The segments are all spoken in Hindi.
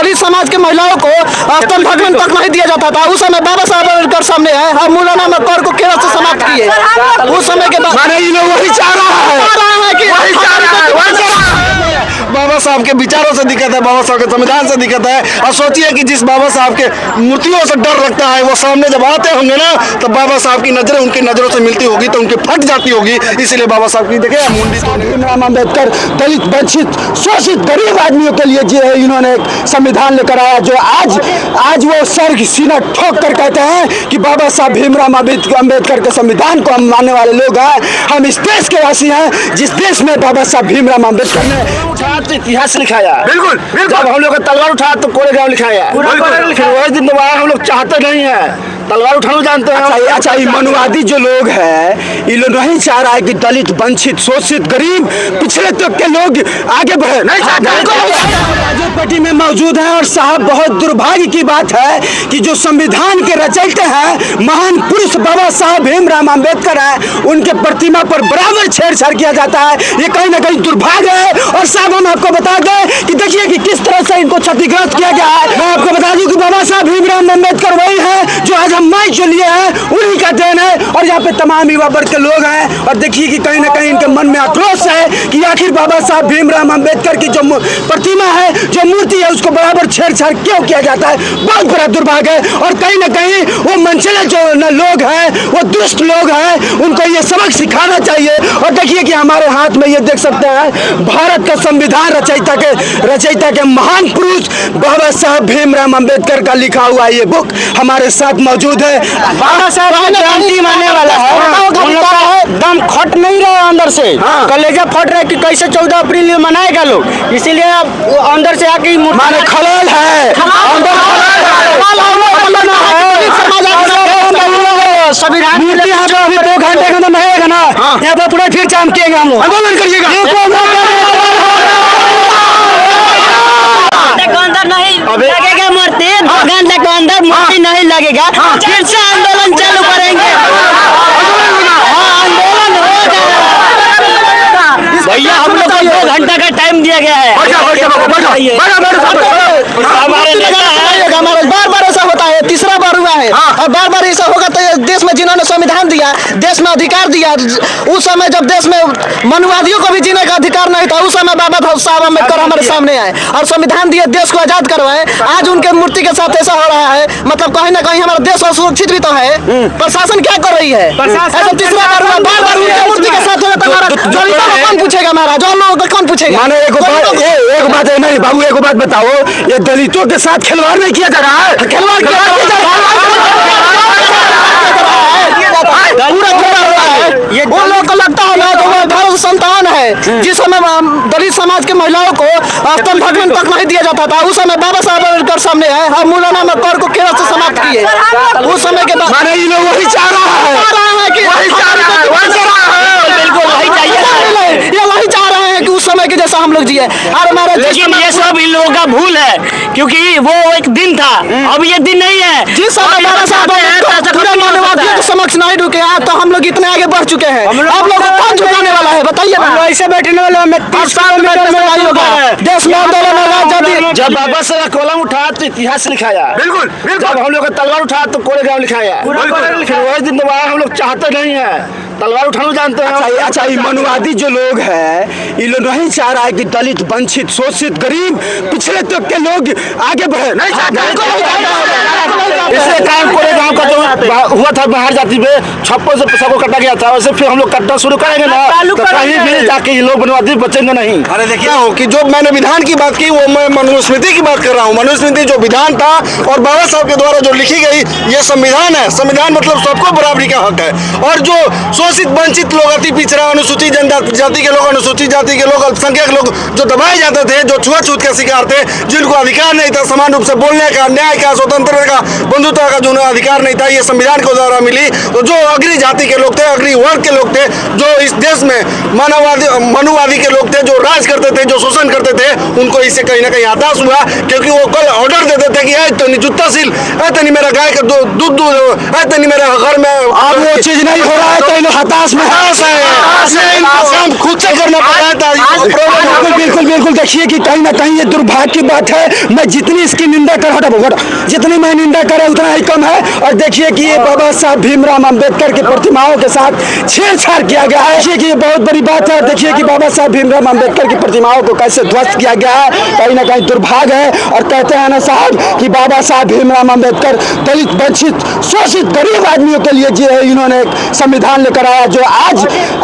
दलित समाज के महिलाओं को स्तन भगवान तक नहीं दिया जाता था। उस समय बाबा साहब अम्बेडकर सामने आए, हम मौलाना मक्कर को केरल से समाप्त किए। उस समय के बाद वही चाह रहा है कि बाबा साहब के विचारों से दिक्कत है, बाबा साहब के संविधान से दिक्कत है। और सोचिए कि जिस बाबा साहब के मूर्तियों से डर लगता है, वो सामने जब आते होंगे ना, तो बाबा साहब की नजरें उनकी नजरों से मिलती होगी तो उनकी फट जाती होगी। इसीलिए बाबा साहब की देखिए मुंडी भीमराव अम्बेडकर दलित वंचित शोषित गरीब आदमियों के लिए जो है इन्होंने एक संविधान लेकर आया, जो आज वो सर सीना ठोक कर कहते हैं कि बाबा साहब भीमराव अम्बेडकर के संविधान को हम मानने वाले लोग हैं। हम इस देश के वासी हैं जिस देश में बाबा साहब भीमराव अम्बेडकर ने इतिहास लिखाया। बिल्कुल जब हम लोग तलवार उठाया तो कोरेगांव लिखाया। वही दिन दोबारा हम लोग चाहते नहीं है तलवार उठाना, जानते हैं। अच्छा ये मनुवादी जो लोग हैं, ये लोग नहीं चाह रहा है कि दलित वंचित शोषित गरीब पिछड़े तक के लोग आगे बढ़े, नहीं चाहते पार्टी में मौजूद हैं। और साहब बहुत दुर्भाग्य की बात है कि जो संविधान के रचयिता हैं, महान पुरुष बाबा साहब भीमराव अम्बेडकर हैं, उनके प्रतिमा पर बराबर छेड़छाड़ किया जाता है। ये कहीं ना कहीं दुर्भाग्य है। और साहब हम आपको बता दें कि देखिए कि किस तरह से इनको क्षतिग्रस्त किया गया है। मैं आपको बता दूं कि बाबा साहब भीमराव अम्बेडकर वही है जो आज हम माइक जो लिए हैं, उन्हीं का देन है। और यहाँ पे तमाम युवा वर्ग के लोग हैं और देखिए कि कहीं ना कहीं इनके मन में आक्रोश है कि आखिर बाबा साहब भीमराव अम्बेडकर की जो प्रतिमा है, जो मूर्ति है, उसको बराबर छेड़छाड़ क्यों किया जाता है। बहुत बड़ा दुर्भाग्य है। और कहीं ना कहीं वो मनचले जो लोग हैं, वो दुष्ट लोग हैं, उनको ये सबक सिखाना चाहिए। और देखिए कि हमारे हाथ में ये देख सकते हैं भारत का संविधान रचयिता के महान पुरुष बाबा साहब भीमराव अम्बेडकर का लिखा हुआ ये बुक हमारे साथ मौजूद है। बाबा साहब क्रांति मानने वाला है, दम खट नहीं रहा अंदर से, कलेजा फट रहा है कि कैसे 14 अप्रैल मनाएगा लोग। इसीलिए अंदर से आके माने खलल है, संविधान अभी 2 घंटे के अंदर रहेगा ना, यहाँ पर पूरा फिर चमकेगा। हम लोग आंदोलन करिएगा। लगेगा मूर्ति, 2 घंटे के अंदर मूर्ति नहीं लगेगा, फिर से आंदोलन चालू करेंगे। आंदोलन होगा भैया, हम लोग को 2 घंटा का टाइम दिया गया है। बार ऐसा होता है, तीसरा बार हुआ है और बार ऐसा होगा। तो देश में जिन्होंने संविधान दिया, देश में अधिकार दिया, उस समय जब देश में मनुवादियों को भी जीने का अधिकार नहीं था, उस समय बाबा साहब अम्बेडकर हमारे सामने आए और संविधान दिए, देश को आजाद करवाए। आज उनके मूर्ति के साथ ऐसा हो रहा है, मतलब कहीं ना कहीं हमारा देश असुरक्षित भी तो है। प्रशासन क्या कर रही है? ऐसा तीसरा बार हुआ, बार उनके मूर्ति के साथ होगा तो हमारा कौन पूछेगा? महाराज और लोगों को कौन पूछेगा? एक बात है, नहीं बाबू एक बात बताओ, ये दलितों के साथ खिलवाड़ नहीं किया जा रहा है? खिलवाड़ ये वो लोग को लगता है ना, जो वो भारत संतान है, जिस समय दलित समाज के महिलाओं को स्तन भगवान तक नहीं दिया जाता था, उस समय बाबा साहब अम्बेडकर सामने आए, हम मौलाना मक्कर को केरल से समाप्त किए। उस समय के बाद वही चाह रहा है कि ये वही चाह रहे हैं कि उस समय के जैसा हम लोग जिए। और हमारे लेकिन ये सब इन लोगों का भूल है, क्योंकि वो एक दिन था, अब ये दिन नहीं है। जिस समय बाबा साहब पूरे मानववादियों के समक्ष नहीं रुके हैं, तो हम लोग इतने आगे बढ़ चुके हैं। आप लोग कौन झुकाने वाला है बताइए ना? ऐसे बैठने वाले में 30 किलोमीटर में आई होगा, देश में आंदोलन होगा। जब बाबा साहब कलम उठाया तो इतिहास लिखाया। बिल्कुल जब हम लोग तलवार उठाया तो कोरेगांव लिखाया। वही दिन दोबारा हम लोग चाहते नहीं है तलवार उठाना, जानते हैं। अच्छा ये मनुवादी जो लोग हैं, ये लोग नहीं चाह रहा है कि दलित वंचित शोषित गरीब पिछड़े तक के लोग आगे बढ़े, नहीं चाहते। इसलिए काम कोरेगांव का जो हुआ था बाहर जाति में 56 से सबको काटा गया था, वैसे फिर हम लोग काटना शुरू करेंगे ना, तो कहीं भी जाके ये लोग मनुवादी बचेंगे नहीं। अरे देखिए कि जो मैंने विधान की बात की, वो मैं मनुस्मृति की बात कर रहा हूँ। मनुस्मृति जो विधान था और बाबा साहब के द्वारा जो लिखी गई ये संविधान है। संविधान मतलब सबको बराबरी का हक है। और जो शोषित वंचित लोग, अति पिछड़ा, अनुसूचित जनजाति के लोग, अनुसूचित जाति के लोग, अल्पसंख्यक लोग जो दबाए जाते थे, जो छुआछूत के शिकार थे, जिनको अधिकार नहीं था समान रूप से बोलने का, न्याय का, स्वतंत्रता का, बंधुता का जो अधिकार नहीं था, ये संविधान के द्वारा मिली। तो जो अग्री जाति के लोग थे, अग्री वर्ग के लोग थे, जो इस देश में मनुवादी के लोग थे, जो राज करते थे, जो शोषण करते थे, उनको इससे कहीं ना कहीं हताश हुआ, क्योंकि वो कल ऑर्डर देते थे कि तो जुत्ताशील तनी मेरा गाय का दूध तनी मेरा घर में। अब वो चीज नहीं हो रहा है तो इन हताश में काम खुद से करना पड़ रहा था। बिल्कुल बिल्कुल देखिए कि कहीं ना कहीं ये दुर्भाग्य की बात है। मैं जितनी इसकी निंदा कर जितनी मैं निंदा करे उतना ही कम है। और देखिए कि ये बाबा साहब भीमराव अंबेडकर की प्रतिमाओं के साथ छेड़छाड़ किया गया है। देखिए कि ये बहुत बड़ी बात है। देखिए कि बाबा साहब भीमराव अंबेडकर की प्रतिमाओं को कैसे ध्वस्त किया गया है, कहीं ना कहीं दुर्भाग्य है। और कहते हैं ना साहब कि बाबा साहब भीमराव अंबेडकर दलित वंचित शोषित गरीब आदमियों के लिए जो है इन्होंने एक संविधान लेकर आया, जो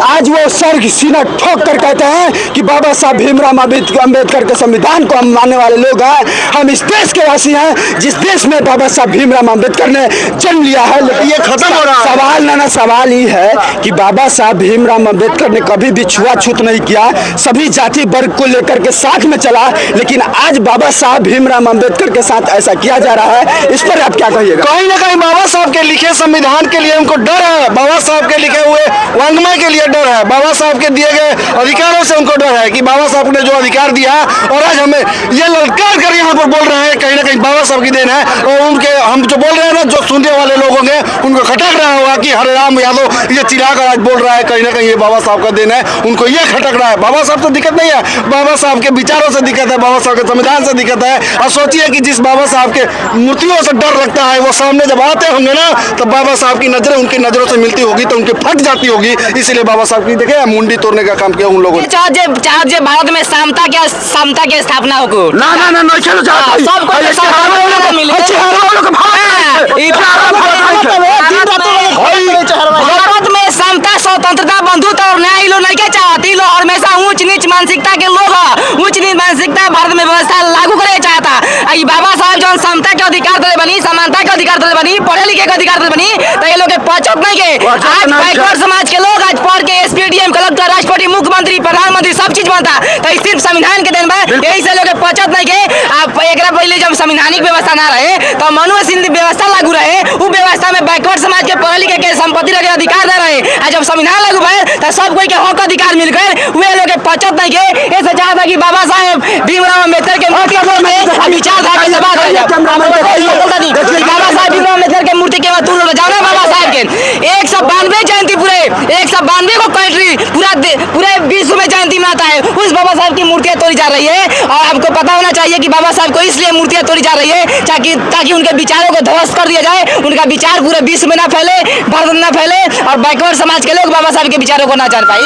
आज वो सर सीना ठोक कर कहते हैं कि बाबा साहब भीमराव अंबेडकर के संविधान को हम मानने वाले लोग हैं। हम इस देश के वासी हैं जिस देश में बाबा साहब भीमराव अंबेडकर ने जन्म लिया है। लेकिन ये खत्म हो रहा है। सवाल ये है कि बाबा साहब भीमराव अंबेडकर ने कभी भी छुआछूत नहीं किया, सभी जाति वर्ग को लेकर के साथ में चला। लेकिन आज बाबा साहब भीमराव अंबेडकर के साथ ऐसा किया जा रहा है, इस पर आप क्या कहिएगा? कहीं ना कहीं बाबा साहब के लिखे संविधान के लिए उनको डर है, बाबा साहब के लिखे हुए वांग्मय के लिए डर है, बाबा साहब के दिए गए अधिकारों से उनको डर है कि बाबा साहब ने जो अधिकार दिया और आज हमें ये ललकार कर यहाँ पर बोल रहे हैं, कहीं ना कहीं बाबा साहब की देन है। और उनके हम जो बोल रहे हैं ना, जो सुनने वाले लोग होंगे उनको खटक रहा होगा कि हरे राम यादव ये चिल्लाकर आज बोल रहा है, कहीं ना कहीं ये बाबा साहब का देन है, उनको ये खटक रहा है। बाबा साहब तो दिक्कत नहीं है, बाबा साहब के विचारों से दिक्कत है, बाबा साहब के संविधान से दिक्कत है। और सोचिए कि जिस बाबा साहब के मूर्तियों से डर लगता है, वो सामने जब आते होंगे ना, तो बाबा साहब की नजरें उनकी नजरों से मिलती होगी तो उनकी फट जाती होगी। इसीलिए बाबा साहब की देखे मुंडी तोड़ने का काम किया उन लोगों ने। चाहे भारत में समता की स्थापना हो ना नहीं चलो भारत में समता स्वतंत्रता बंधुता और न्याय लोग नहीं चाहती। लोग हमेशा ऊंच नीच मानसिकता के लोग ऊंच नीच मानसिकता भारत में व्यवस्था लागू करे चाहता। बाबा साहब जो समता के अधिकार दे बनी, समानता के अधिकार दे बनी, पढ़े लिखे के अधिकार दे बनी, तो ये लोग पहुंचत नहीं के। आज बैकवर्ड समाज के लोग आज पढ़ के एसपीडीएम कलेक्टर राष्ट्रपति मुख्यमंत्री प्रधानमंत्री सब चीज बनता, तो सिर्फ संविधान के देन यही से लोग पहुंचत नहीं के। आप एक पहले जब संवैधानिक व्यवस्था ना रहे तो मनुष्य व्यवस्था लागू रहे, वो व्यवस्था में बैकवर्ड समाज के पढ़े लिखे के संपत्ति रखे अधिकार न रहे। जब संविधान लागू भय तो सब कोई के हक अधिकार मिल गए, वे लोग पहुंचत नहीं के। ऐसे चाहता कि बाबा साहेब भीमराव अम्बेडकर के मूर्ति में विचारधारा से बात है। बाबा साहेब भीमराव अम्बेडकर के मूर्ति के तुम लोग जाओ ना, बाबा साहेब के 192 जयंती पूरे 192 को कंट्री पूरे विश्व में जयंती मनाता है, उस बाबा साहब की मूर्तियां तोड़ी जा रही है। और आपको पता होना चाहिए कि बाबा साहब को इसलिए मूर्तियां तोड़ी जा रही है ताकि उनके विचारों को ध्वस्त कर दिया जाए, उनका विचार पूरे विश्व में ना फैले, भारत में ना फैले और बैकवर्ड समाज के लोग बाबा साहब के विचारों को ना जान पाए।